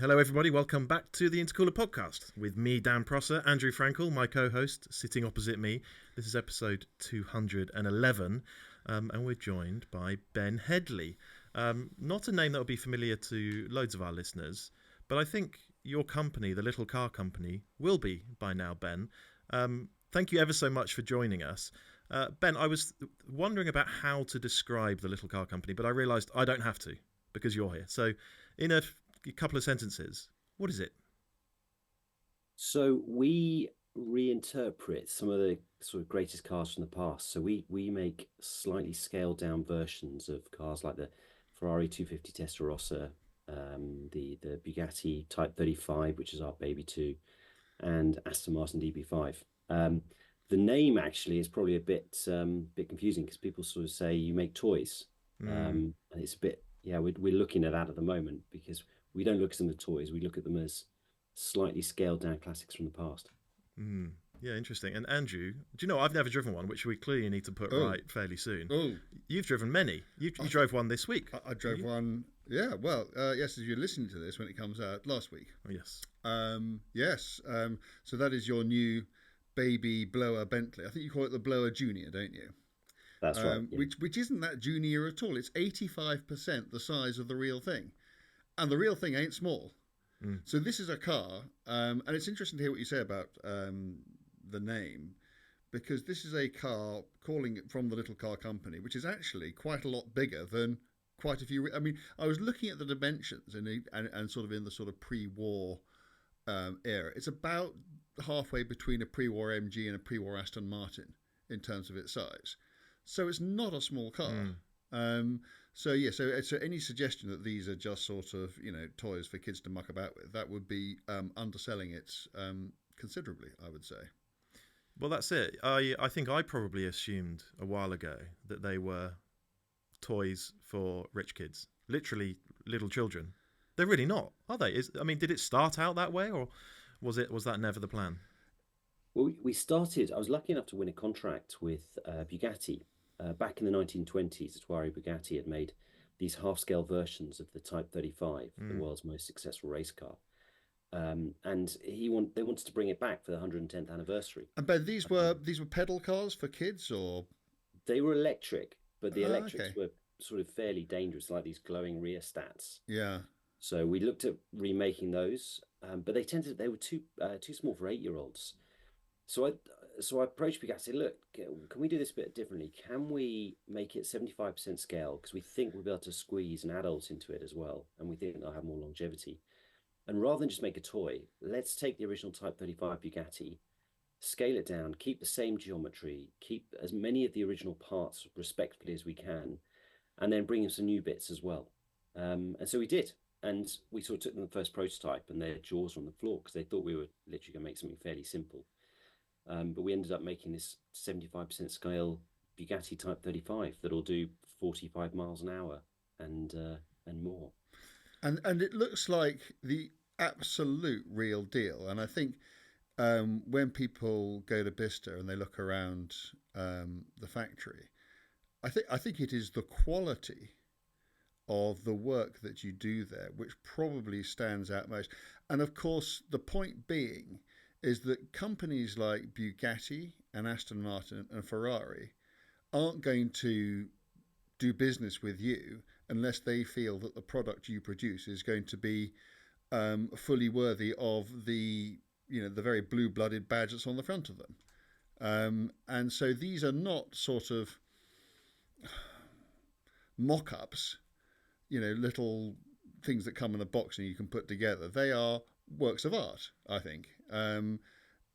Hello, everybody. Welcome back to the Intercooler podcast with me, Dan Prosser, Andrew Frankel, my co-host, sitting opposite me. This is episode 211, and we're joined by Ben Hedley. Not a name that will be familiar to loads of our listeners, but I think your company, the Little Car Company, will be by now, Ben. Thank you ever so much for joining us. Ben, I was wondering about how to describe the Little Car Company, but I realised I don't have to because you're here. So in a couple of sentences, what is it? So we reinterpret some of the sort of greatest cars from the past. So we make slightly scaled down versions of cars like the Ferrari 250 Testarossa, the Bugatti Type 35, which is our baby two, and Aston Martin DB5. The name actually is probably a bit confusing because people sort of say you make toys, and it's a bit we're looking at that at the moment because we don't look at them as toys. We look at them as slightly scaled down classics from the past. Yeah, interesting. And Andrew, do you know, I've never driven one, which we clearly need to put right fairly soon. You've driven many. You drove one this week. I drove one. Yeah, well, yes, as you're listening to this when it comes out last week. Oh, yes. Yes. So that is your new baby blower Bentley. I think you call it the blower junior, don't you? That's right. Yeah. Which isn't that junior at all. It's 85% the size of the real thing. And the real thing ain't small. So this is a car, and it's interesting to hear what you say about the name, because this is a car calling it from the Little Car Company, which is actually quite a lot bigger than quite a few. I mean, I was looking at the dimensions and sort of in the sort of pre-war era. It's about halfway between a pre-war MG and a pre-war Aston Martin in terms of its size. So it's not a small car. So any suggestion that these are just sort of, toys for kids to muck about with, that would be underselling it considerably, I would say. Well, that's it. I think I probably assumed a while ago that they were toys for rich kids, literally little children. They're really not, are they? Did it start out that way, or was that never the plan? Well, I was lucky enough to win a contract with Bugatti. Back in the 1920s, Atwari Bugatti had made these half-scale versions of the Type 35, the world's most successful race car. And they wanted to bring it back for the 110th anniversary. But these were pedal cars for kids, or they were electric, but the electrics were sort of fairly dangerous, like these glowing rear stats. Yeah. So we looked at remaking those, but they were too small for 8-year-olds. So I approached Bugatti and said, look, can we do this a bit differently? Can we make it 75% scale? Because we think we'll be able to squeeze an adult into it as well. And we think they'll have more longevity. And rather than just make a toy, let's take the original Type 35 Bugatti, scale it down, keep the same geometry, keep as many of the original parts respectfully as we can, and then bring in some new bits as well. And so we did. And we sort of took them the first prototype and their jaws were on the floor because they thought we were literally going to make something fairly simple. But we ended up making this 75% scale Bugatti Type 35 that'll do 45 miles an hour and more. And it looks like the absolute real deal. And I think when people go to Bicester and they look around the factory, I think it is the quality of the work that you do there which probably stands out most. And of course, the point being is that companies like Bugatti and Aston Martin and Ferrari aren't going to do business with you unless they feel that the product you produce is going to be fully worthy of the very blue-blooded badge that's on the front of them. And so these are not sort of mock-ups, little things that come in a box and you can put together. They are works of art, I think, in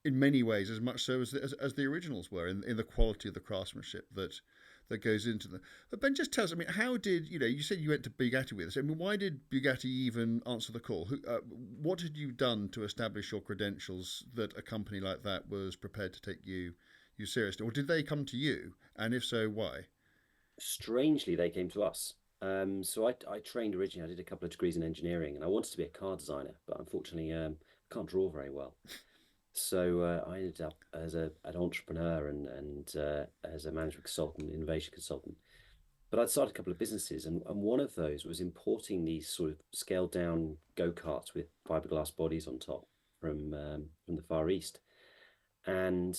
many ways, as much so as the originals were in the quality of the craftsmanship that goes into them. But Ben, just tell us, how did, you said you went to Bugatti with us. Why did Bugatti even answer the call? What had you done to establish your credentials that a company like that was prepared to take you seriously? Or did they come to you? And if so, why? Strangely, they came to us. So I trained originally. I did a couple of degrees in engineering, and I wanted to be a car designer, but unfortunately, can't draw very well. So I ended up as an entrepreneur and as a management consultant, innovation consultant. but I'd started a couple of businesses, and one of those was importing these sort of scaled down go-karts with fiberglass bodies on top from the Far East, and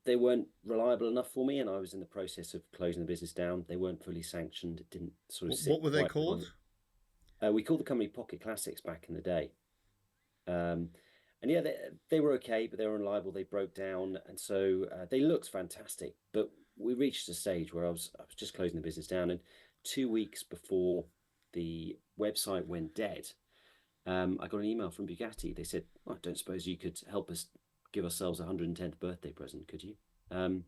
they weren't reliable enough for me, and I was in the process of closing the business down. They weren't fully sanctioned. It didn't sort of What sit were they quite well. called? We called the company Pocket Classics back in the day. Um, and yeah, they were okay, but they were unreliable. They broke down, and so they looked fantastic. But we reached a stage where I was just closing the business down, and 2 weeks before the website went dead, I got an email from Bugatti. They said, "I don't suppose you could help us give ourselves a 110th birthday present, could you?" And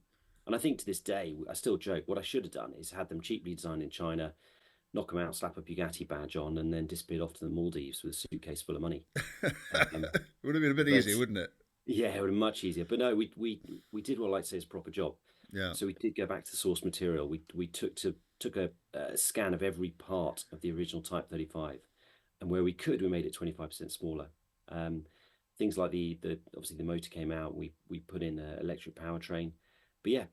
I think to this day, I still joke. What I should have done is had them cheaply designed in China, knock them out, slap a Bugatti badge on, and then disappeared off to the Maldives with a suitcase full of money. Um, Would have been a bit but easier, wouldn't it? yeah, it would have been much easier. But no, we did what I like to say is a proper job. Yeah. So we did go back to the source material. We took a scan of every part of the original Type 35, and where we could, we made it 25% smaller. Um, Things like the obviously the motor came out. We put in an electric powertrain, but yeah,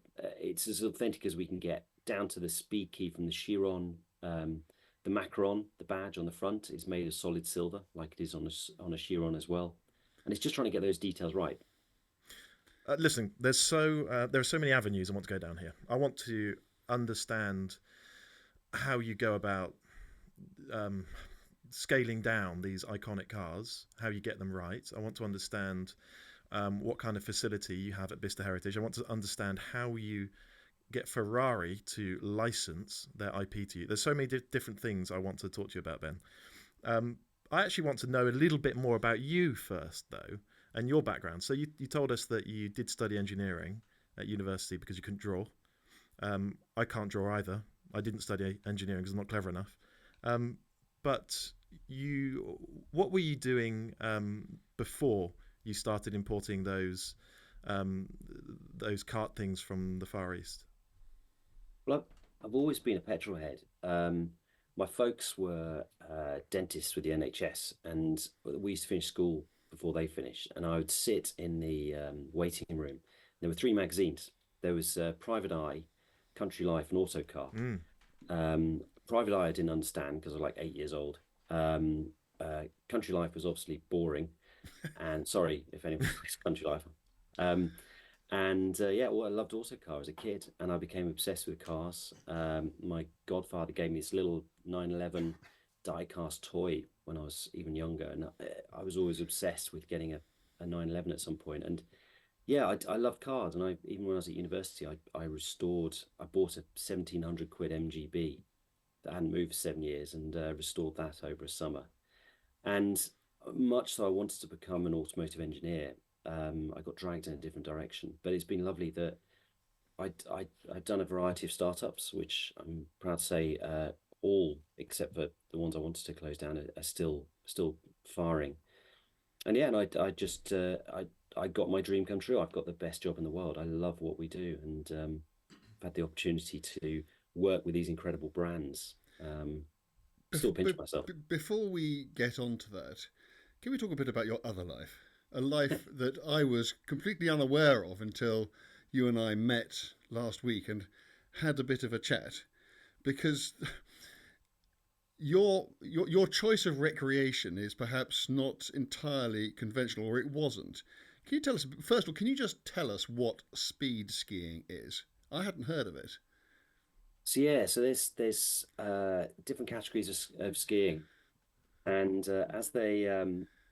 it's as authentic as we can get, down to the speed key from the Chiron. The Macaron, the badge on the front, is made of solid silver, like it is on a Chiron as well. And it's just trying to get those details right. Listen, there are so many avenues I want to go down here. I want to understand how you go about scaling down these iconic cars, how you get them right. I want to understand what kind of facility you have at Bicester Heritage. I want to understand how you get Ferrari to license their IP to you. There's so many different things I want to talk to you about, Ben. I actually want to know a little bit more about you first, though, and your background. So you told us that you did study engineering at university because you couldn't draw. I can't draw either. I didn't study engineering because I'm not clever enough. But what were you doing before you started importing those kart things from the Far East? Well, I've always been a petrol head. My folks were dentists with the NHS, and we used to finish school before they finished, and I would sit in the waiting room. There were three magazines. There was Private Eye, Country Life, and Autocar. Private Eye I didn't understand because I was like 8 years old. Country Life was obviously boring, and sorry if anyone likes Country Life. Yeah, well, I loved Autocar as a kid, and I became obsessed with cars. My godfather gave me this little 911 die-cast toy when I was even younger, and I was always obsessed with getting a 911 at some point. And yeah, I love cars, and even when I was at university, I bought a 1,700 quid MGB that hadn't moved for 7 years, and restored that over a summer. And much so I wanted to become an automotive engineer, I got dragged in a different direction. But it's been lovely that I've done a variety of startups, which I'm proud to say all except for the ones I wanted to close down are still firing. And yeah, and I got my dream come true. I've got the best job in the world. I love what we do, and I've had the opportunity to work with these incredible brands. Still pinch myself. Before we get on to that, can we talk a bit about your other life? A life that I was completely unaware of until you and I met last week and had a bit of a chat, because your choice of recreation is perhaps not entirely conventional, or it wasn't. Can you tell us, first of all, can you just tell us what speed skiing is? I hadn't heard of it. So yeah, so there's different categories of skiing, and as they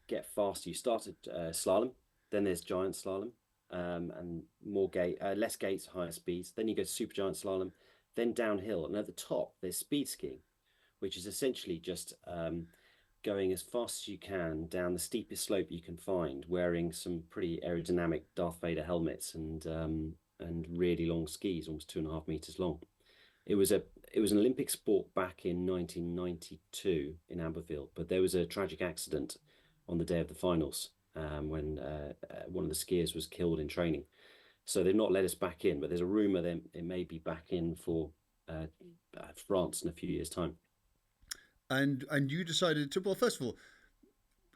get faster, you start at slalom, then there's giant slalom, and less gates, higher speeds. Then you go to super giant slalom, then downhill, and at the top there's speed skiing, which is essentially just going as fast as you can down the steepest slope you can find, wearing some pretty aerodynamic Darth Vader helmets and really long skis, almost 2.5 meters long. It was an Olympic sport back in 1992 in Amberfield, but there was a tragic accident on the day of the finals when one of the skiers was killed in training. So they've not let us back in, but there's a rumor that it may be back in for France in a few years' time. And you decided to, well, first of all,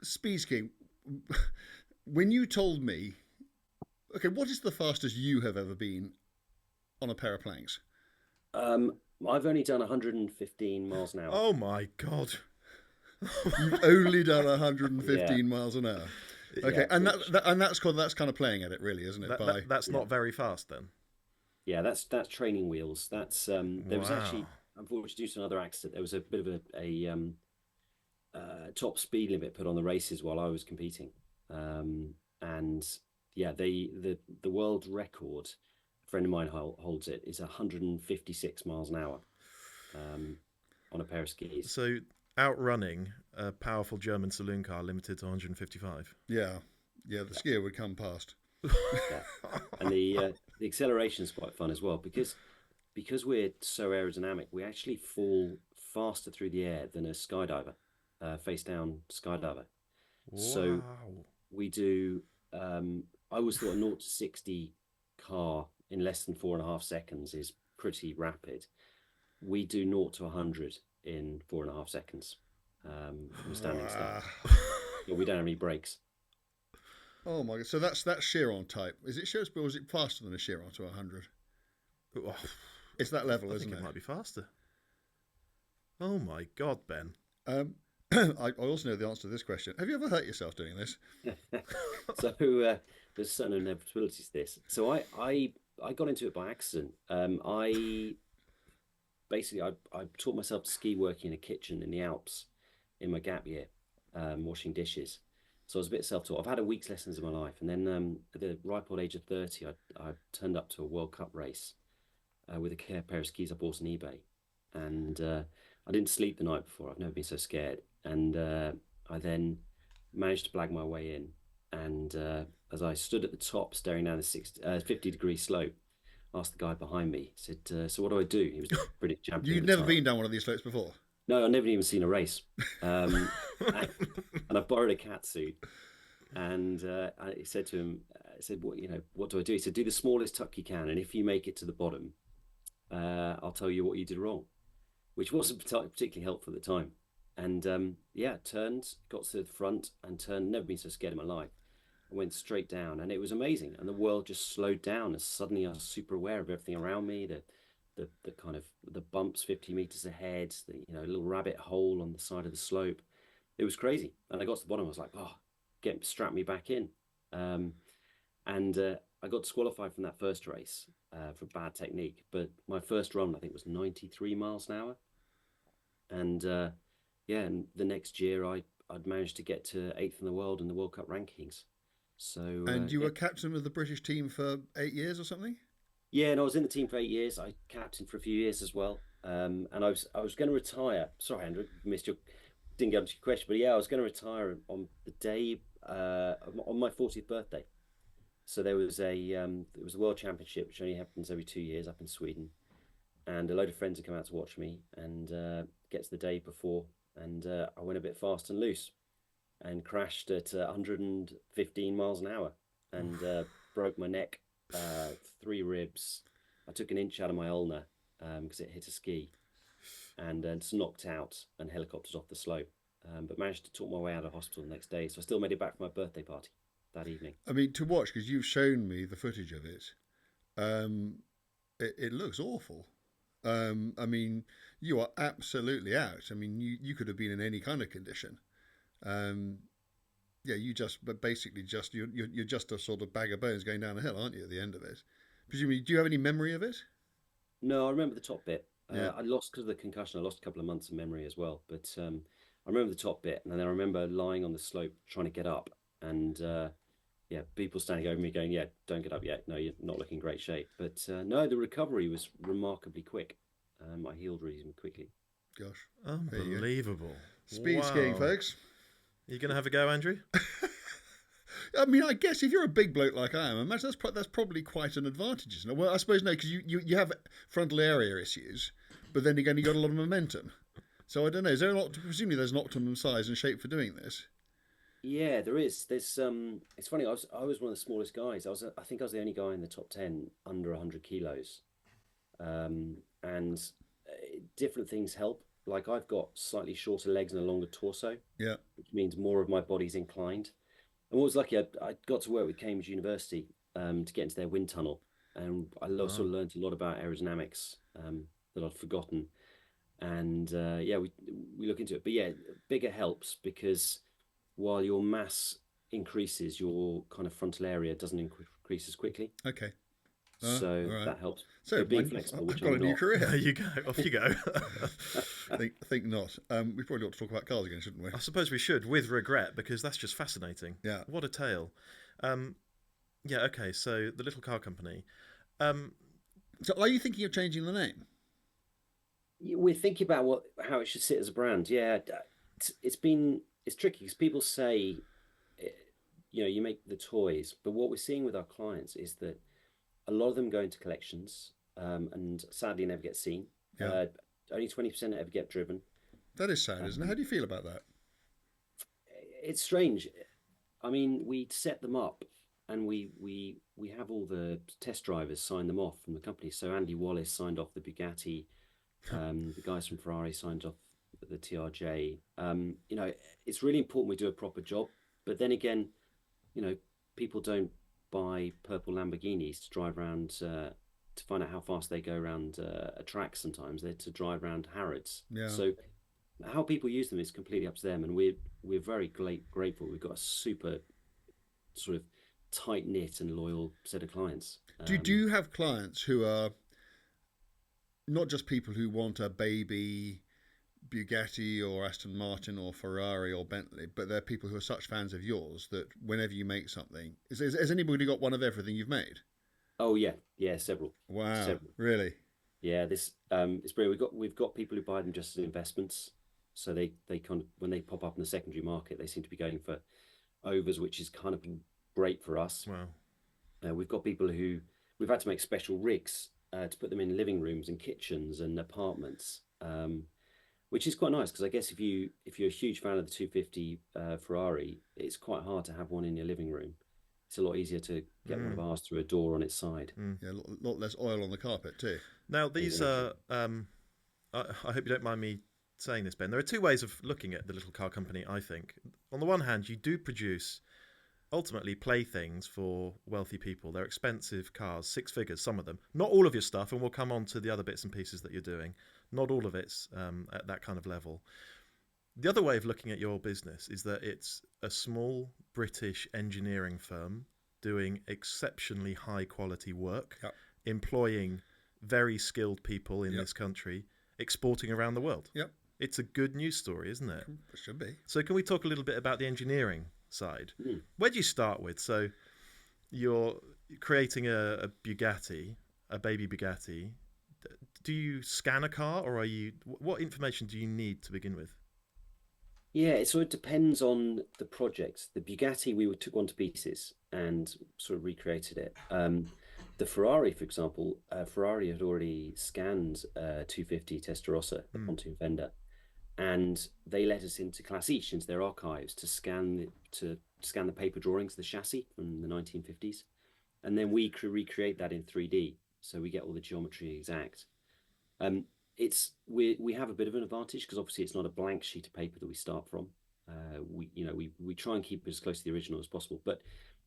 speed skiing. When you told me, okay, what is the fastest you have ever been on a pair of planks? I've only done 115 miles an hour. Oh my God. You've only done 115 Yeah. miles an hour. Okay, Yeah, and which- that's kind of playing at it, really, isn't it? That's Yeah. not very fast then. yeah, that's training wheels. That's there was actually, Wow. unfortunately, due to another accident, there was a bit of top speed limit put on the races while I was competing, and yeah, the world record, a friend of mine holds it, is 156 miles an hour, on a pair of skis. So outrunning a powerful German saloon car limited to 155. Yeah, the skier would come past. Yeah, and the acceleration is quite fun as well because we're so aerodynamic, we actually fall faster through the air than a skydiver, face down skydiver. So Wow. we do. I always thought a 0 to 60 car in less than 4.5 seconds is pretty rapid. We do 0 to 100 in 4.5 seconds, from a standing start. But we don't have any brakes. Oh my God! So that's Chiron type. Is it Chiron, or is it faster than a Chiron to 100? Oh, It's that level, I isn't think it it? might be faster. Oh my God, Ben. I also know the answer to this question. Have you ever hurt yourself doing this? So there's certain inevitabilities to this. So I got into it by accident. I basically I taught myself to ski working in a kitchen in the Alps in my gap year, washing dishes. So I was a bit self-taught. I've had a week's lessons in my life, and then at the ripe old age of 30, I turned up to a World Cup race with a pair of skis I bought on eBay, and I didn't sleep the night before. I've never been so scared, and I then managed to blag my way in. And as I stood at the top, staring down the 50-degree slope, asked the guy behind me, said, "So what do I do?" He was the British champion. You'd at the never time. been down one of these slopes before. No, I've never even seen a race. And I borrowed a cat suit, and I said to him, I said, what do I do? He said, "Do the smallest tuck you can, and if you make it to the bottom, I'll tell you what you did wrong," which wasn't particularly helpful at the time. And yeah, got to the front and turned. Never been so scared in my life. I went straight down, and it was amazing. And the world just slowed down, and suddenly I was super aware of everything around me. The kind of the bumps 50 meters ahead, the little rabbit hole on the side of the slope. It was crazy. And I got to the bottom. I was like, oh, strap me back in. And I got disqualified from that first race for bad technique. But my first run, I think, was 93 miles an hour. And yeah, and the next year I'd managed to get to 8th in the world in the World Cup rankings. So And you yeah. were captain of the British team for 8 years or something? Yeah, and I was in the team for 8 years. I captained for a few years as well. And I was going to retire. Sorry, Andrew, didn't get to your question, but yeah, I was going to retire on the day on my 40th birthday. So there was it was the World Championship, which only happens every 2 years up in Sweden, and a load of friends had come out to watch me. And gets the day before, and I went a bit fast and loose, and crashed at 115 miles an hour, and broke my neck, 3 ribs. I took an inch out of my ulnar because it hit a ski, and it's knocked out and helicoptered off the slope. But managed to talk my way out of hospital the next day, so I still made it back for my birthday party that evening. I mean, to watch, because you've shown me the footage of it, it looks awful. I mean, you are absolutely out. I mean, you could have been in any kind of condition. Yeah, but basically you're just a sort of bag of bones going down a hill, aren't you, at the end of it? Presumably, do you have any memory of it? No, I remember the top bit. Yeah. I lost, because of the concussion, I lost a couple of months of memory as well. But I remember the top bit, and then I remember lying on the slope trying to get up, and yeah, people standing over me going, "Yeah, don't get up yet. No, you're not looking in great shape." But no, the recovery was remarkably quick. I healed reasonably quickly. Gosh. Unbelievable. Speed skiing, Wow. folks. You going to have a go, Andrew? I mean, I guess if you're a big bloke like I am, I imagine that's probably quite an advantage, isn't it? Well, I suppose no, because you have frontal area issues, but then again, you got a lot of momentum. So I don't know. Is there presumably there's an optimum size and shape for doing this? Yeah, there is. There's It's funny. I was one of the smallest guys. I think I was the only guy in the top 10 under 100 kilos. And different things help. Like, I've got slightly shorter legs and a longer torso, Yeah. which means more of my body's inclined. And what was lucky, I got to work with Cambridge University to get into their wind tunnel, and I also learned a lot about aerodynamics that I'd forgotten. And we look into it. But yeah, bigger helps, because while your mass increases, your kind of frontal area doesn't increase as quickly. Okay. So all right. that helps. So You're being flexible, which I've got I'm a new not. career. There you go. Off you go. think not. We probably ought to talk about cars again, shouldn't we? I suppose we should, with regret, because that's just fascinating. Yeah. What a tale. Yeah, okay, so the little car company. So are you thinking of changing the name? We're thinking about how it should sit as a brand. Yeah, it's tricky, because people say, you make the toys, but what we're seeing with our clients is that a lot of them go into collections, and sadly never get seen. Yeah. Only 20% ever get driven. That is sad, isn't it? How do you feel about that? It's strange. I mean, we set them up, and we have all the test drivers sign them off from the company. So Andy Wallace signed off the Bugatti. The guys from Ferrari signed off the TRJ. It's really important we do a proper job. But then again, people don't buy purple Lamborghinis to drive around to find out how fast they go around a track. Sometimes they're to drive around Harrods. Yeah. So how people use them is completely up to them, and we're very grateful. We've got a super sort of tight knit and loyal set of clients. Do you have clients who are not just people who want a baby Bugatti or Aston Martin or Ferrari or Bentley, but they're people who are such fans of yours that whenever you make something, has anybody got one of everything you've made? Oh yeah, several. Wow, several. Really? Yeah, this it's brilliant. We've got people who buy them just as investments, so they kind of, when they pop up in the secondary market, they seem to be going for overs, which is kind of great for us. Wow. We've got people who we've had to make special rigs to put them in living rooms and kitchens and apartments. Which is quite nice, because I guess if you're a huge fan of the 250 Ferrari, it's quite hard to have one in your living room. It's a lot easier to get one of ours through a door on its side. Yeah, a lot less oil on the carpet too. Now these are. I hope you don't mind me saying this, Ben. There are two ways of looking at the little car company. I think, on the one hand, you do produce ultimately playthings for wealthy people. They're expensive cars, 6 figures, some of them. Not all of your stuff, and we'll come on to the other bits and pieces that you're doing. Not all of it's at that kind of level. The other way of looking at your business is that it's a small British engineering firm doing exceptionally high quality work, employing very skilled people in this country, exporting around the world. Yep. It's a good news story, isn't it? It should be. So can we talk a little bit about the engineering side? Where do you start with? So you're creating a Bugatti, a baby Bugatti. Do you scan a car, or what information do you need to begin with? Yeah, so it depends on the project. The Bugatti, we took one to pieces and sort of recreated it. The Ferrari, for example, Ferrari had already scanned 250 Testarossa, the pontoon fender, and they let us into Class Each, into their archives, to scan the paper drawings, the chassis from the 1950s, and then we recreate that in 3D, so we get all the geometry exact. We have a bit of an advantage, because obviously it's not a blank sheet of paper that we start from. We try and keep it as close to the original as possible, but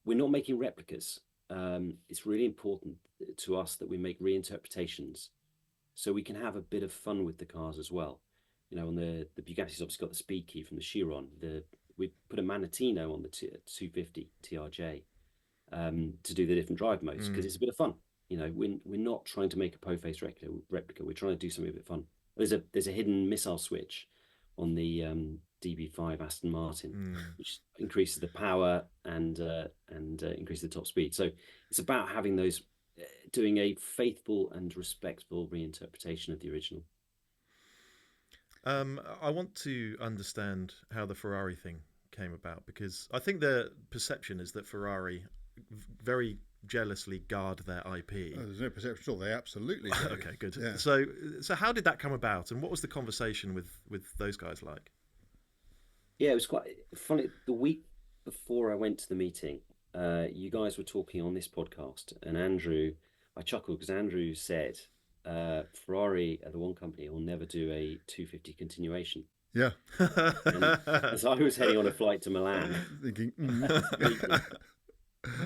we're not making replicas. It's really important to us that we make reinterpretations, so we can have a bit of fun with the cars as well. On the Bugatti's obviously got the speed key from the Chiron. We put a Manatino on the 250 TRJ to do the different drive modes, because it's a bit of fun. We're not trying to make a po-face replica. We're trying to do something a bit fun. There's a hidden missile switch on the DB5 Aston Martin, which increases the power and increases the top speed. So it's about having those, doing a faithful and respectful reinterpretation of the original. I want to understand how the Ferrari thing came about, because I think the perception is that Ferrari very jealously guard their IP. Oh, there's no perception at all. They absolutely do. Okay, good. Yeah. So how did that come about, and what was the conversation with those guys like? Yeah, it was quite funny. The week before I went to the meeting, you guys were talking on this podcast, and I chuckled because Andrew said, Ferrari are the one company who will never do a 250 continuation. Yeah. As I was heading on a flight to Milan, thinking,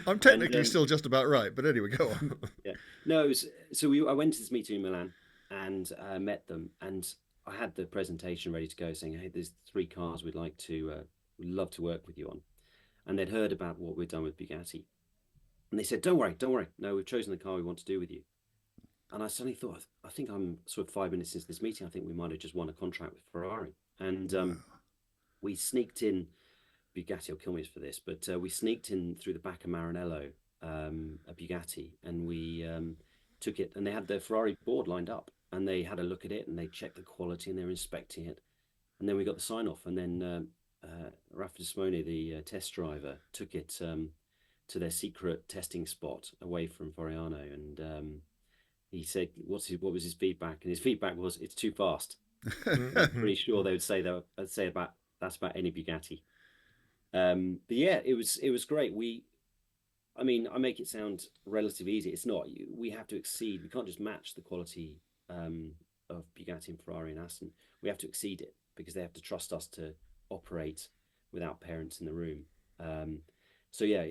I'm technically still just about right, but anyway, go on. Yeah. No, I went to this meeting in Milan, and met them. And I had the presentation ready to go, saying, "Hey, there's 3 cars we'd love to work with you on." And they'd heard about what we'd done with Bugatti, and they said, "Don't worry. No, we've chosen the car we want to do with you." And I suddenly thought, I think I'm sort of 5 minutes into this meeting, I think we might have just won a contract with Ferrari. And we sneaked in. Bugatti will kill me for this, but we sneaked in through the back of Maranello, a Bugatti, and we took it, and they had their Ferrari board lined up, and they had a look at it, and they checked the quality, and they were inspecting it, and then we got the sign off, and then Rafa Simone, the test driver, took it to their secret testing spot away from Floriano, and he said, what was his feedback? And his feedback was, "It's too fast." I'm pretty sure they would say that. I'd say that's about any Bugatti. But yeah, it was great. I mean, I make it sound relatively easy. It's not. We have to exceed. We can't just match the quality of Bugatti and Ferrari and Aston. We have to exceed it, because they have to trust us to operate without parents in the room. So yeah.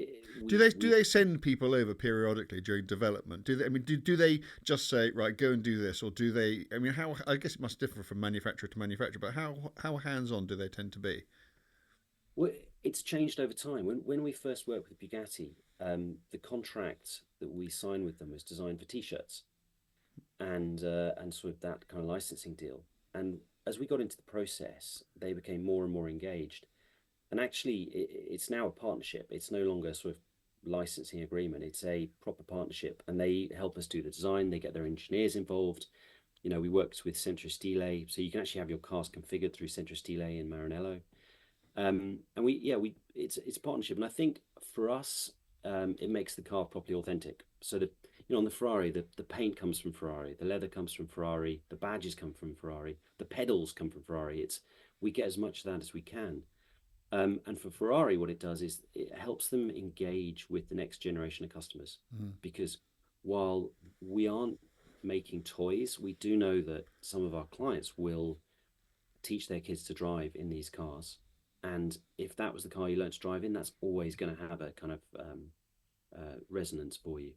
Do they send people over periodically during development? Do they just say, right, go and do this, or do they? I mean, how? I guess it must differ from manufacturer to manufacturer, but how hands on do they tend to be? Well, it's changed over time. When we first worked with Bugatti, the contract that we signed with them was designed for T-shirts, and sort of that kind of licensing deal. And as we got into the process, they became more and more engaged. And actually, it's now a partnership. It's no longer sort of licensing agreement. It's a proper partnership, and they help us do the design. They get their engineers involved. You know, we worked with Centro Stile, so you can actually have your cars configured through Centro Stile in Maranello. And it's a partnership, and I think for us, it makes the car properly authentic. So that, on the Ferrari, the paint comes from Ferrari, the leather comes from Ferrari, the badges come from Ferrari, the pedals come from Ferrari. We get as much of that as we can. And for Ferrari, what it does is it helps them engage with the next generation of customers, because while we aren't making toys, we do know that some of our clients will teach their kids to drive in these cars. And if that was the car you learned to drive in, that's always going to have a kind of resonance for you.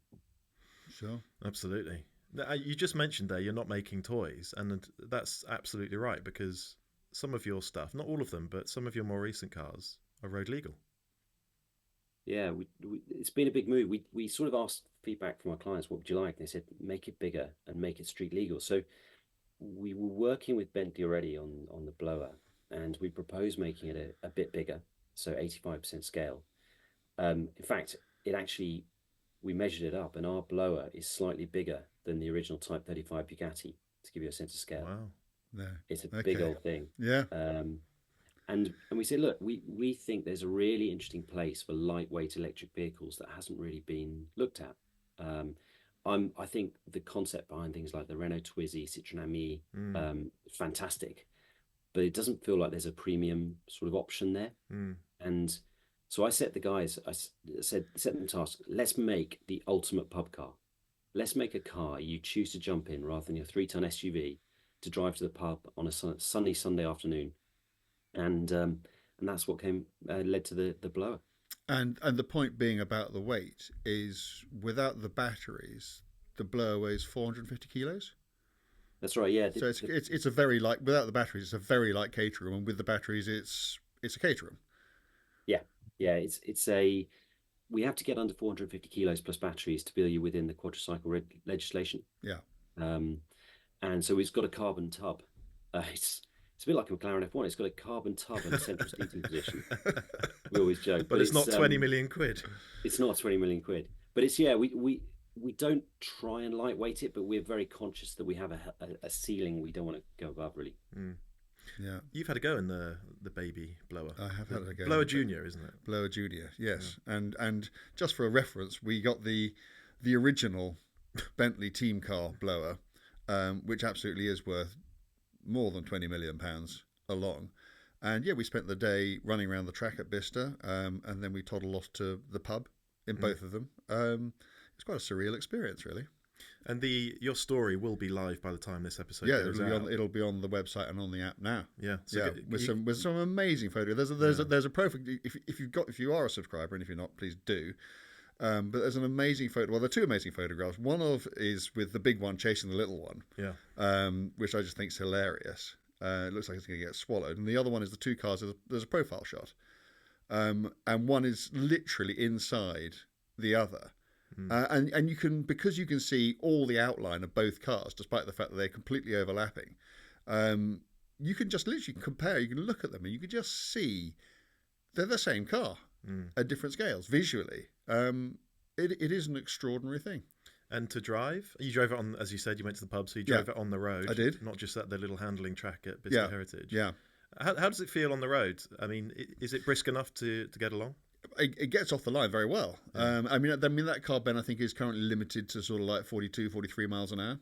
Sure, absolutely. You just mentioned there you're not making toys, and that's absolutely right, because some of your stuff, not all of them, but some of your more recent cars are road legal. Yeah, it's been a big move. We sort of asked feedback from our clients, what would you like? And they said, make it bigger and make it street legal. So we were working with Bentley already on the blower, and we proposed making it a bit bigger, so 85% scale. In fact, we measured it up, and our blower is slightly bigger than the original Type 35 Bugatti, to give you a sense of scale. Wow. No. It's a big old thing. Yeah. And we said, look, we think there's a really interesting place for lightweight electric vehicles that hasn't really been looked at. I think the concept behind things like the Renault Twizy, Citroën Ami, fantastic, but it doesn't feel like there's a premium sort of option there. And so I set the guys, set them task, let's make the ultimate pub car. Let's make a car you choose to jump in rather than your 3-ton SUV to drive to the pub on a sunny Sunday afternoon. And that's what led to the blower. And the point being about the weight is, without the batteries, the blower weighs 450 kilos. That's right. Yeah. So it's a very light. Without the batteries, it's a very light caterum, and with the batteries, it's a caterum. Yeah. We have to get under 450 kilos plus batteries to be within the quadricycle legislation. Yeah. And so it's got a carbon tub. It's a bit like a McLaren F1. It's got a carbon tub and a central seating position. We always joke, but it's not 20 million quid. It's not 20 million quid, but it's we don't try and lightweight it, but we're very conscious that we have a ceiling we don't want to go above, really. Yeah, you've had a go in the baby blower. I have had a go. Blower Junior, isn't it? Blower Junior, yes. Yeah. And just for a reference, we got the original Bentley team car blower, which absolutely is worth more than £20 million along. And yeah, we spent the day running around the track at Bicester, and then we toddled off to the pub in both of them. It's quite a surreal experience, really. And your story will be live by the time this episode goes out. It'll be on the website and on the app now. Yeah, with some amazing photos. There's a profile. If you are a subscriber, and if you're not, please do. But there's an amazing photo. Well, there are two amazing photographs. One of is with the big one chasing the little one, which I just think is hilarious. It looks like it's going to get swallowed. And the other one is the two cars. There's a profile shot, and one is literally inside the other. And you can, because you can see all the outline of both cars, despite the fact that they're completely overlapping. You can just literally compare. You can look at them and you can just see they're the same car at different scales visually. It is an extraordinary thing. And to drive, you drove it on, as you said, you went to the pub, so you drove it on the road. I did. Not just at the little handling track at Bicester Heritage. Yeah. How does it feel on the road? I mean, is it brisk enough to get along? It gets off the line very well. I mean, that car, Ben, I think is currently limited to sort of like 42, 43 miles an hour.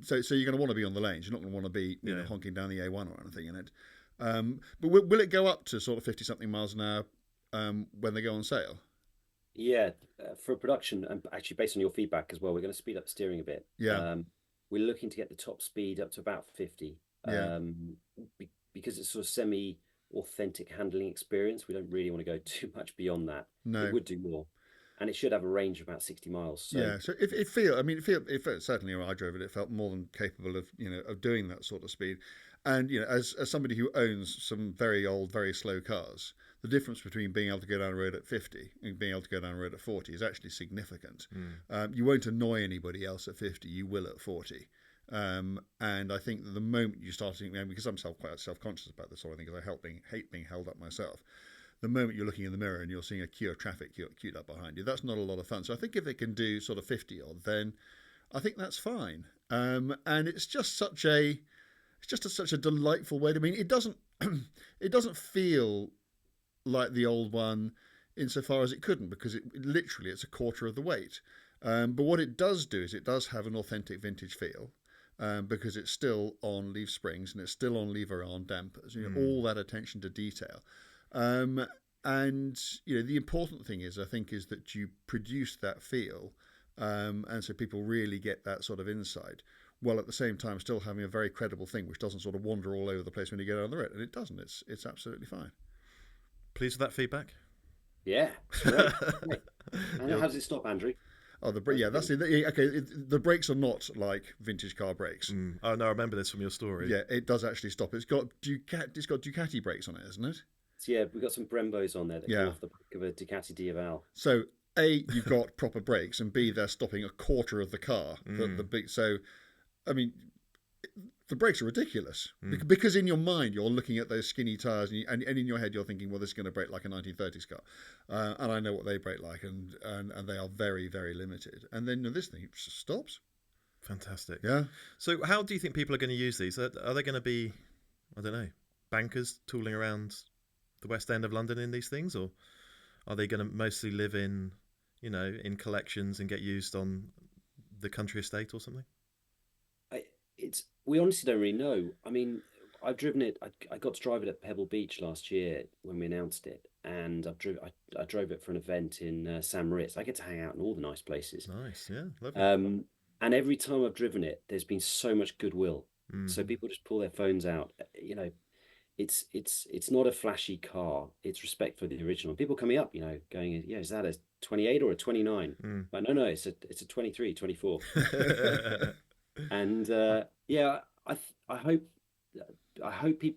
So you're going to want to be on the lanes. You're not going to want to be honking down the A1 or anything in it. But will it go up to sort of 50-something miles an hour when they go on sale? Yeah, for production, and actually based on your feedback as well, we're going to speed up steering a bit. Yeah. We're looking to get the top speed up to about 50. Because it's sort of semi-authentic handling experience. We don't really want to go too much beyond that. No. It would do more. And it should have a range of about 60 miles. So. So it felt certainly when I drove it, it felt more than capable of doing that sort of speed. And as somebody who owns some very old, very slow cars, the difference between being able to go down a road at 50 and being able to go down a road at 40 is actually significant. You won't annoy anybody else at 50, you will at 40. And I think that the moment you start thinking, because I'm quite self-conscious about this sort of thing, because I hate being held up myself. The moment you're looking in the mirror and you're seeing a queue of traffic queued up behind you, that's not a lot of fun. So I think if they can do sort of 50 odd, then I think that's fine. And it's just such a delightful way. I mean, it doesn't feel like the old one insofar as it couldn't, because it's a quarter of the weight. But what it does do is it does have an authentic vintage feel. Because it's still on leaf springs and it's still on lever arm dampers, all that attention to detail. And the important thing is that you produce that feel, and so people really get that sort of insight, while at the same time still having a very credible thing which doesn't sort of wander all over the place when you get on the road. And it doesn't. It's absolutely fine. Pleased with that feedback? Yeah, it's great. And how does it stop, Andrew? Oh, that's it. Okay, the brakes are not like vintage car brakes. Oh no, I remember this from your story. Yeah, it does actually stop. It's got Ducati brakes on it, isn't it? So yeah, we've got some Brembos on there that come off the back of a Ducati Diaval. So A, you've got proper brakes, and B, they're stopping a quarter of the car. So, I mean, the brakes are ridiculous because in your mind you're looking at those skinny tires and in your head you're thinking, well, this is going to brake like a 1930s car, and I know what they brake like, and they are very, very limited. And then this thing stops. Fantastic. Yeah. So how do you think people are going to use these? Are they going to be, I don't know, bankers tooling around the West End of London in these things, or are they going to mostly live in collections and get used on the country estate or something? We honestly don't really know. I mean, I've driven it. I got to drive it at Pebble Beach last year when we announced it, and I drove it for an event in St Moritz. I get to hang out in all the nice places. Nice, yeah, lovely. And every time I've driven it, there's been so much goodwill. So people just pull their phones out. It's not a flashy car. It's respect for the original. People coming up, going, yeah, is that a 28 or a 29? But no, it's a 23, 24. And I hope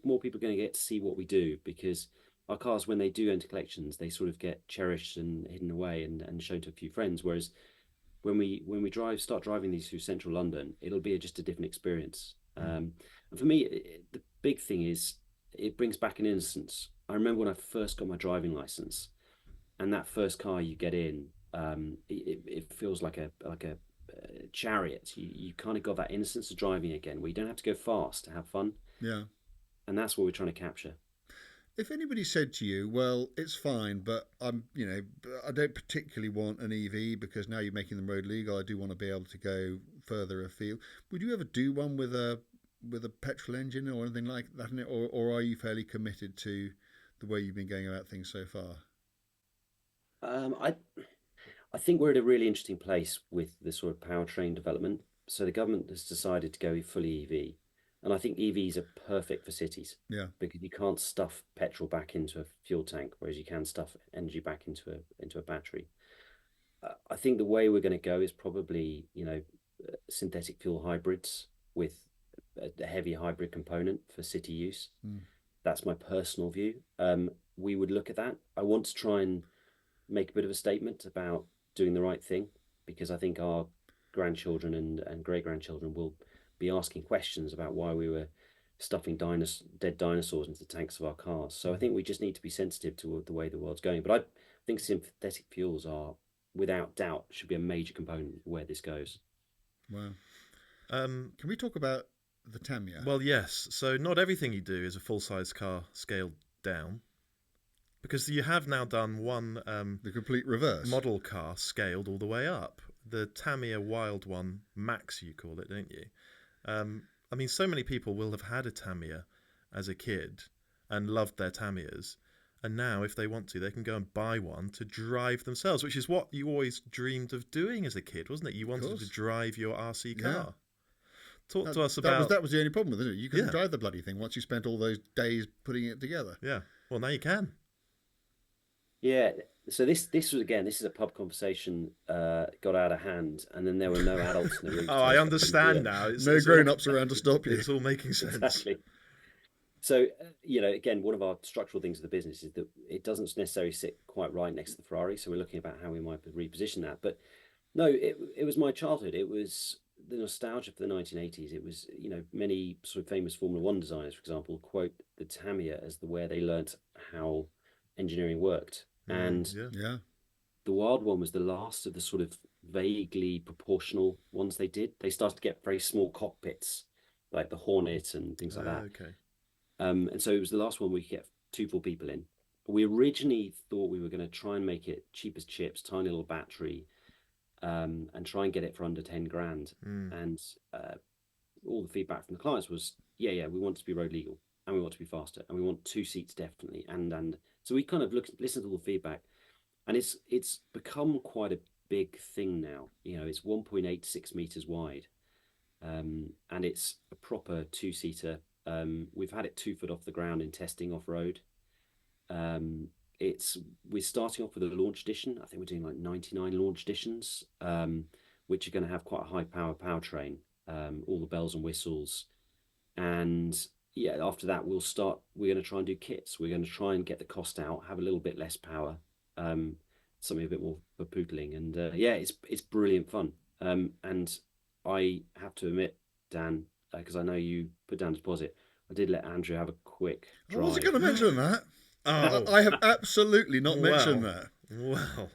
more people are going to get to see what we do, because our cars, when they do enter collections, they sort of get cherished and hidden away and shown to a few friends. Whereas when we start driving these through central London, it'll be just a different experience. And for me, the big thing is it brings back an innocence. I remember when I first got my driving license, and that first car you get in, it feels like a chariot. You kind of got that innocence of driving again, where you don't have to go fast to have fun. Yeah. And that's what we're trying to capture. If anybody said to you, well, it's fine, but I don't particularly want an EV because now you're making them road legal, I do want to be able to go further afield, would you ever do one with a petrol engine or anything like that in it, or are you fairly committed to the way you've been going about things so far? I think we're at a really interesting place with the sort of powertrain development. So the government has decided to go fully EV. And I think EVs are perfect for cities. Yeah. Because you can't stuff petrol back into a fuel tank, whereas you can stuff energy back into a battery. I think the way we're going to go is probably, synthetic fuel hybrids with a heavy hybrid component for city use. Mm. That's my personal view. We would look at that. I want to try and make a bit of a statement about doing the right thing, because I think our grandchildren and great grandchildren will be asking questions about why we were stuffing dead dinosaurs into the tanks of our cars. So I think we just need to be sensitive to the way the world's going. But I think synthetic fuels are, without doubt, should be a major component of where this goes. Wow. Can we talk about the Tamia? Well, yes. So not everything you do is a full-size car scaled down, because you have now done one the complete reverse model car scaled all the way up. The Tamia Wild One Max, you call it, don't you? I mean, so many people will have had a Tamia as a kid and loved their Tamias. And now, if they want to, they can go and buy one to drive themselves, which is what you always dreamed of doing as a kid, wasn't it? You wanted to drive your RC car. Yeah. Talk to us about... That was the only problem with it. You couldn't drive the bloody thing once you spent all those days putting it together. Yeah. Well, now you can. Yeah. So this is a pub conversation got out of hand, and then there were no adults in the room. I understand now. No grown-ups around to stop you. It's all making sense. Exactly. So, again, one of our structural things of the business is that it doesn't necessarily sit quite right next to the Ferrari. So we're looking about how we might reposition that. But no, it was my childhood. It was the nostalgia for the 1980s. It was, many sort of famous Formula One designers, for example, quote the Tamia as where they learnt how engineering worked. And the Wild One was the last of the sort of vaguely proportional ones they did. They started to get very small cockpits, like the Hornet and things like that. Okay. And so it was the last one we could get 2 full people in. We originally thought we were going to try and make it cheap as chips, tiny little battery, and try and get it for under 10 grand. And all the feedback from the clients was, we want it to be road legal, and we want to be faster, and we want 2 seats definitely. And so we kind of listened to all the feedback, and it's become quite a big thing now. It's 1.86 meters wide, and it's a proper 2-seater. We've had it 2 foot off the ground in testing off road. We're starting off with a launch edition. I think we're doing like 99 launch editions, which are going to have quite a high power powertrain, all the bells and whistles. And after that, we're going to try and do kits. We're going to try and get the cost out, have a little bit less power, something a bit more for poodling. And it's brilliant fun. And I have to admit, Dan, because I know you put down a deposit, I did let Andrew have a quick drive. I wasn't going to mention that. I have absolutely not mentioned that. Well,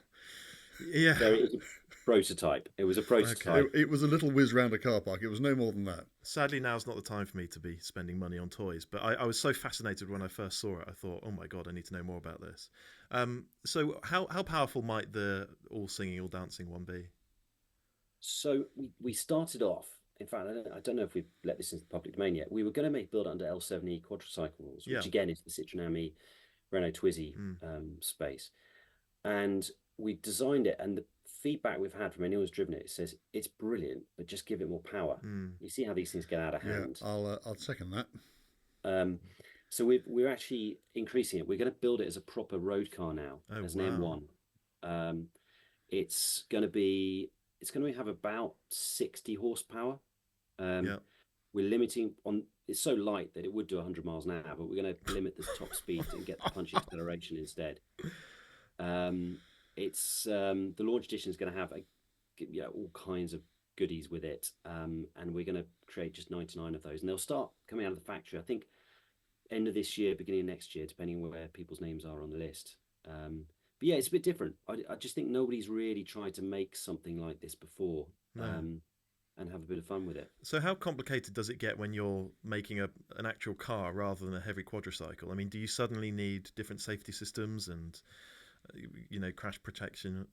yeah. So it was a prototype. It was a prototype. It was a little whiz round a car park. It was no more than that. Sadly, now's not the time for me to be spending money on toys. But I was so fascinated when I first saw it. I thought, oh my God, I need to know more about this. So how powerful might the all singing, all dancing one be? So we started off. In fact, I don't know if we've let this into the public domain yet. We were going to build it under L7E quadricycle rules, which again is the Citroen Ami, Renault Twizy space. And we designed it, and the feedback we've had from anyone who's driven it says it's brilliant, but just give it more power. You see how these things get out of hand. Yeah, I'll second that. So we're actually increasing it. We're going to build it as a proper road car now, as an M1. It's going to have about 60 horsepower. We're limiting on. It's so light that it would do 100 miles an hour, but we're going to limit the top speed and get the punchy acceleration instead. It's the launch edition is going to have all kinds of goodies with it, and we're going to create just 99 of those, and they'll start coming out of the factory. I think end of this year, beginning of next year, depending on where people's names are on the list. But it's a bit different. I just think nobody's really tried to make something like this before. No. And have a bit of fun with it. So how complicated does it get when you're making an actual car rather than a heavy quadricycle? I mean, do you suddenly need different safety systems and crash protection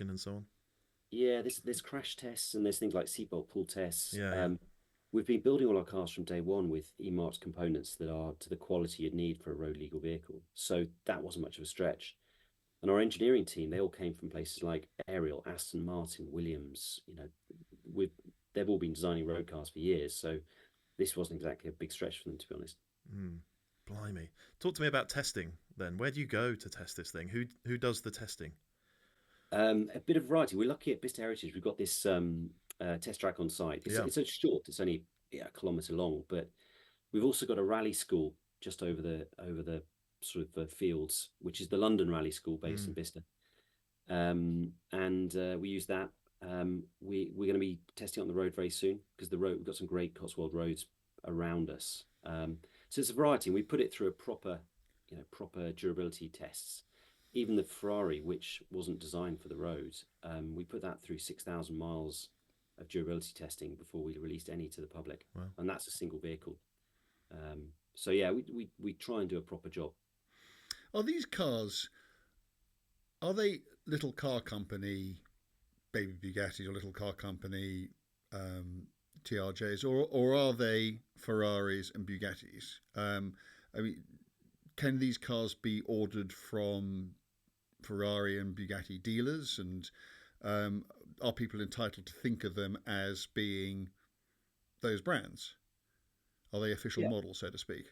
and so on? Yeah, there's crash tests, and there's things like seatbelt pull tests. We've been building all our cars from day one with E-marked components that are to the quality you'd need for a road legal vehicle. So that wasn't much of a stretch. And our engineering team, they all came from places like Ariel, Aston Martin, Williams. They've all been designing road cars for years. So this wasn't exactly a big stretch for them, to be honest. Blimey. Talk to me about testing then. Where do you go to test this thing? Who does the testing? A bit of variety. We're lucky at Bicester Heritage. We've got this test track on site. It's a short. It's only a kilometre long, but we've also got a rally school just over the sort of fields, which is the London Rally School based in Bicester. And we use that. We're going to be testing on the road very soon because we've got some great Cotswold roads around us. So it's a variety, and we put it through a proper durability tests. Even the Ferrari, which wasn't designed for the road, we put that through 6,000 miles of durability testing before we released any to the public. Wow. And that's a single vehicle. So yeah, we try and do a proper job. Are these cars, are they little car company baby Bugattis or little car company TRJs, or are they Ferraris and Bugattis? I mean, can these cars be ordered from Ferrari and Bugatti dealers, and are people entitled to think of them as being those brands? Are they official models, so to speak?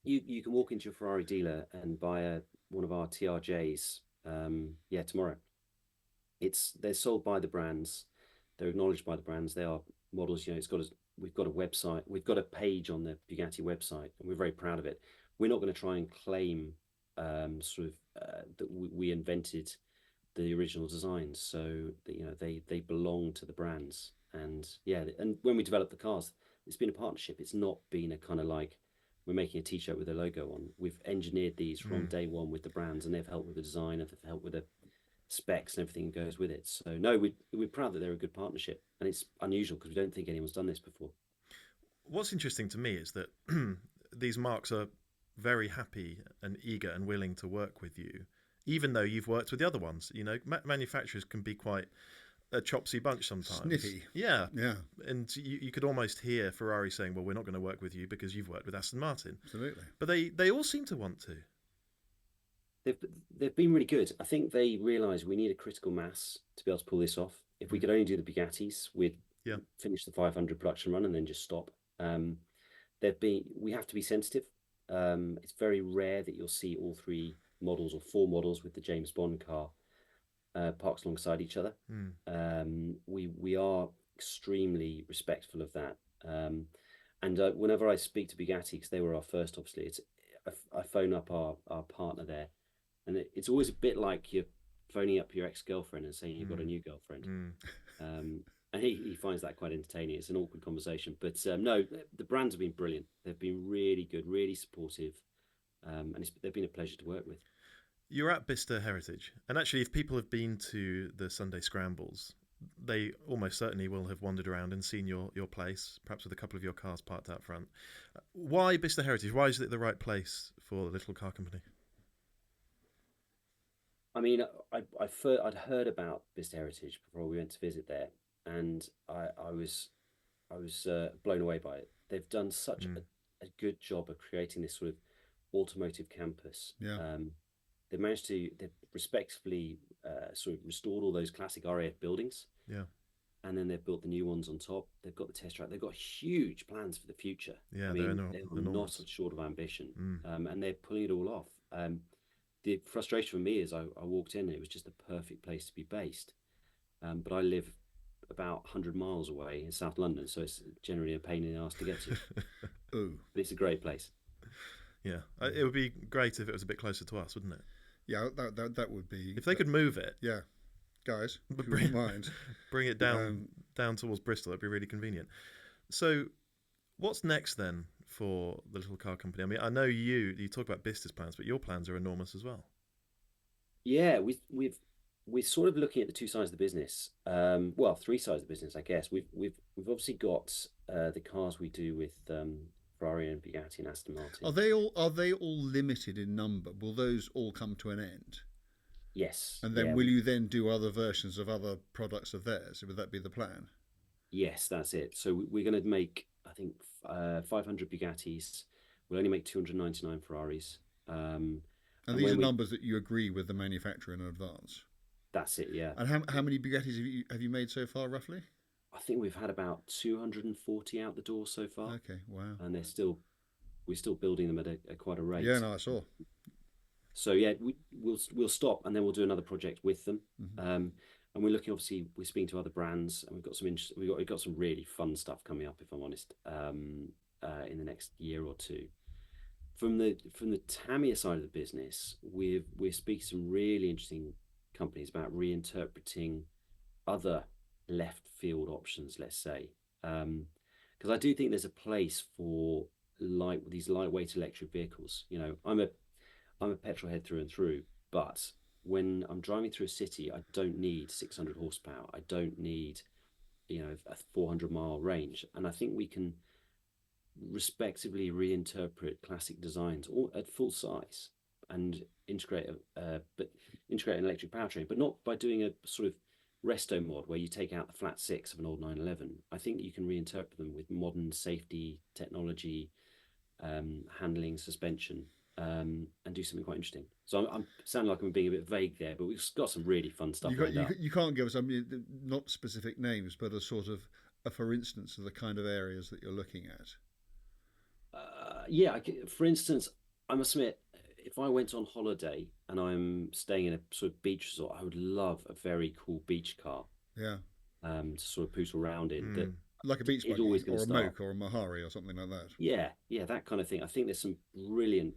You can walk into a Ferrari dealer and buy one of our TRJs tomorrow. They're sold by the brands, they're acknowledged by the brands, they are models. We've got a website, we've got a page on the Bugatti website, and we're very proud of it. We're not going to try and claim that we invented the original designs, so that they belong to the brands. And when we develop the cars, it's been a partnership. It's not been a kind of like we're making a t-shirt with a logo on. We've engineered these from day one with the brands, and they've helped with the design, and they've helped with the specs and everything that goes with it. So no, we're proud that they're a good partnership, and it's unusual because we don't think anyone's done this before. What's interesting to me is that these marques are very happy and eager and willing to work with you, even though you've worked with the other ones. Manufacturers can be quite a chopsy bunch sometimes. Snippy. Yeah. And you could almost hear Ferrari saying, well, we're not going to work with you because you've worked with Aston Martin. Absolutely. But they all seem to want to. They've been really good. I think they realise we need a critical mass to be able to pull this off. If we could only do the Bugattis, we'd finish the 500 production run and then just stop. We have to be sensitive. It's very rare that you'll see all three models or four models with the James Bond car parked alongside each other. We are extremely respectful of that. And whenever I speak to Bugatti, because they were our first, obviously, I phone up our partner there, and it's always a bit like you're phoning up your ex-girlfriend and saying you've got a new girlfriend. And he finds that quite entertaining. It's an awkward conversation. But no, the brands have been brilliant. They've been really good, really supportive. And they've been a pleasure to work with. You're at Bicester Heritage. And actually, if people have been to the Sunday Scrambles, they almost certainly will have wandered around and seen your place, perhaps with a couple of your cars parked out front. Why Bicester Heritage? Why is it the right place for the little car company? I mean, I'd heard about Bicester Heritage before we went to visit there, and I was blown away by it. They've done such a good job of creating this sort of automotive campus. They've managed to respectively sort of restored all those classic RAF buildings. And then they've built the new ones on top. They've got the test track. They've got huge plans for the future. I mean, they're not short of ambition. And they're pulling it all off. The frustration for me is I walked in and it was just the perfect place to be based. But I live about 100 miles away in South London, so it's generally a pain in the arse to get to. But it's a great place. Yeah, it would be great if it was a bit closer to us, wouldn't it? Yeah, that would be. If they could move it. Yeah, guys, if you wouldn't mind. Bring it down towards Bristol, that'd be really convenient. So what's next then for the little car company? I mean, I know you talk about Bicester's plans, but your plans are enormous as well. Yeah, we're sort of looking at the two sides of the business. Well, three sides of the business, I guess. We've obviously got the cars we do with Ferrari and Bugatti and Aston Martin. Are they all limited in number? Will those all come to an end? Yes. And then will you then do other versions of other products of theirs? Would that be the plan? Yes, that's it. So we're going to make, I think, 500 Bugattis. We'll only make 299 Ferraris. And these are numbers that you agree with the manufacturer in advance? That's it, yeah. And how many Bugattis have you made so far, roughly? I think we've had about 240 out the door so far. Okay, wow. And we're still building them at quite a rate. Yeah, no, I saw. So yeah, we'll stop and then we'll do another project with them. And we're looking, obviously, we're speaking to other brands, and we've got some really fun stuff coming up, if I'm honest, in the next year or two. From the Tamia side of the business, we're speaking to some really interesting companies about reinterpreting other left field options, let's say, because I do think there's a place for these lightweight electric vehicles. I'm a petrol head through and through, but when I'm driving through a city, I don't need 600 horsepower. I don't need, a 400-mile range. And I think we can respectively reinterpret classic designs all at full size and integrate integrate an electric powertrain, but not by doing a sort of resto mod where you take out the flat six of an old 911. I think you can reinterpret them with modern safety technology, handling, suspension, and do something quite interesting. So I'm sounding like I'm being a bit vague there, but we've got some really fun stuff lined up. You can't give us, not specific names, but a sort of for instance of the kind of areas that you're looking at. Yeah, for instance, I must admit, if I went on holiday and I'm staying in a sort of beach resort, I would love a very cool beach car. Yeah. To sort of poot around in. That like a beach buggy always or a start. Moke or a Mahari or something like that. Yeah, that kind of thing. I think there's some brilliant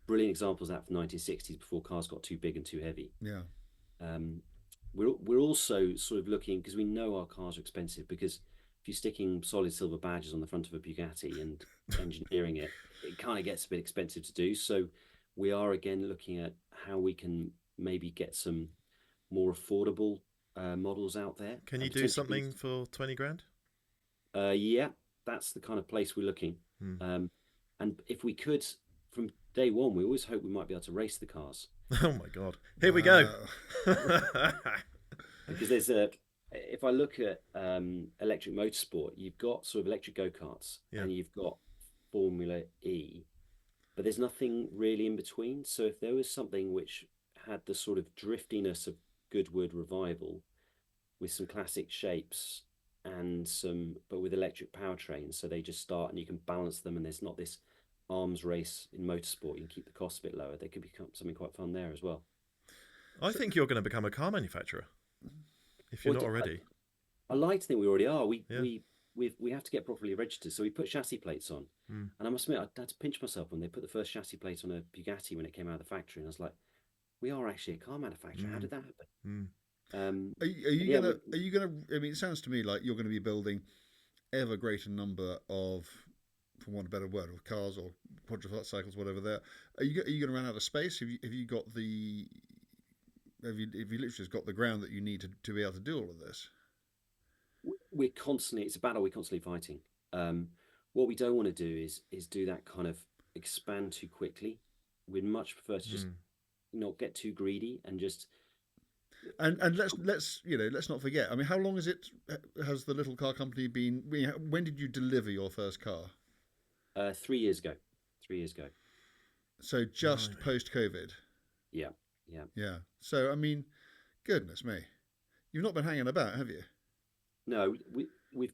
examples of that from the 1960s before cars got too big and too heavy. Yeah. We're also sort of looking, because we know our cars are expensive, because if you're sticking solid silver badges on the front of a Bugatti and engineering it kind of gets a bit expensive to do. So we are again looking at how we can maybe get some more affordable models out there. Can you do something for 20 grand? Yeah, that's the kind of place we're looking. And if we could, from day one, we always hope we might be able to race the cars. Oh my God. Here we go. Because if I look at electric motorsport, you've got sort of electric go-karts and you've got Formula E, but there's nothing really in between. So if there was something which had the sort of driftiness of Goodwood Revival with some classic shapes but with electric powertrains, so they just start and you can balance them and there's not this arms race in motorsport, you can keep the costs a bit lower. There could become something quite fun there as well. I think you're going to become a car manufacturer if you're not already. I like to think we already are. We have to get properly registered, so we put chassis plates on. And I must admit, I had to pinch myself when they put the first chassis plate on a Bugatti when it came out of the factory, and I was like, "We are actually a car manufacturer. How did that happen?" Are you gonna? I mean, it sounds to me like you're going to be building ever greater number of, for want of a better word, of cars or quadricycles, whatever. There, are you going to run out of space? Have you got the? Have you literally just got the ground that you need to be able to do all of this? It's a battle we're constantly fighting. What we don't want to do is do that kind of expand too quickly. We'd much prefer to just not get too greedy and just. And let's not forget. I mean, how long has the little car company been? When did you deliver your first car? 3 years ago. 3 years ago. So just post-COVID. Yeah. So I mean, goodness me, you've not been hanging about, have you? No, we've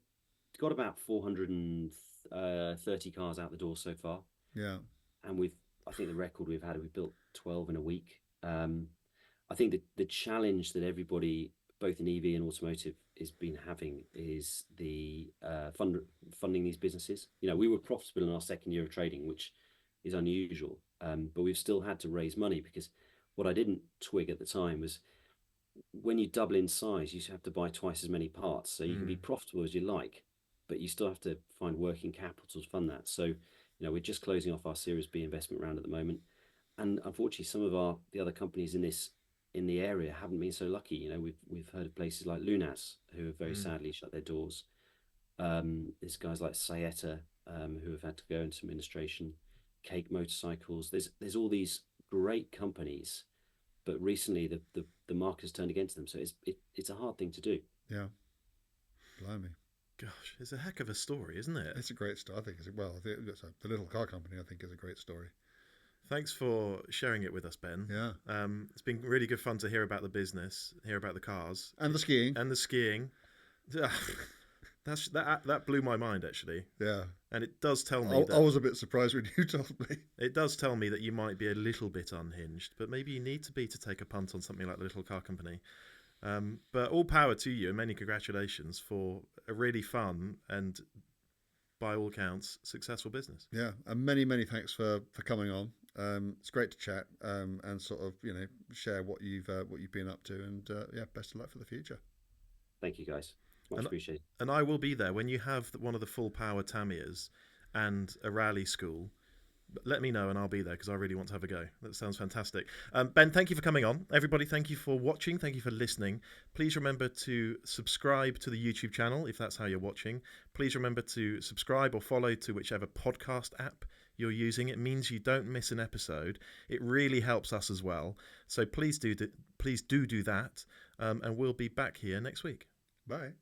got about 430 cars out the door so far. Yeah. And I think the record we've built 12 in a week. I think the challenge that everybody, both in EV and automotive, has been having is the funding these businesses. We were profitable in our second year of trading, which is unusual, but we've still had to raise money, because what I didn't twig at the time was when you double in size, you have to buy twice as many parts. So you can be profitable as you like, but you still have to find working capital to fund that. So, we're just closing off our Series B investment round at the moment. And unfortunately, some of the other companies in the area haven't been so lucky. We've heard of places like Lunas, who have very sadly shut there's guys like Saeta, who have had to go into administration, Cake Motorcycles. There's all these great companies, but recently the market has turned against them. So it's a hard thing to do. Yeah. Blimey. Gosh, it's a heck of a story, isn't it? It's a great story. I think the little car company, I think, is a great story. Thanks for sharing it with us, Ben. Yeah. It's been really good fun to hear about the business, hear about the cars. And the skiing. And the skiing. That blew my mind, actually. Yeah. And it does tell me I was a bit surprised when you told me. It does tell me that you might be a little bit unhinged, but maybe you need to be to take a punt on something like the Little Car Company. But all power to you, and many congratulations for a really fun and, by all accounts, successful business. Yeah, and many thanks for coming on. It's great to chat and sort of share what you've been up to, and best of luck for the future. Thank you, guys. Much appreciated. And I will be there when you have one of the full power Tamias and a rally school. Let me know and I'll be there because I really want to have a go. That sounds fantastic. Ben, thank you for coming on. Everybody, thank you for watching. Thank you for listening. Please remember to subscribe to the YouTube channel if that's how you're watching. Please remember to subscribe or follow to whichever podcast app you're using. It means you don't miss an episode. It really helps us as well. So please do that. And we'll be back here next week. Bye.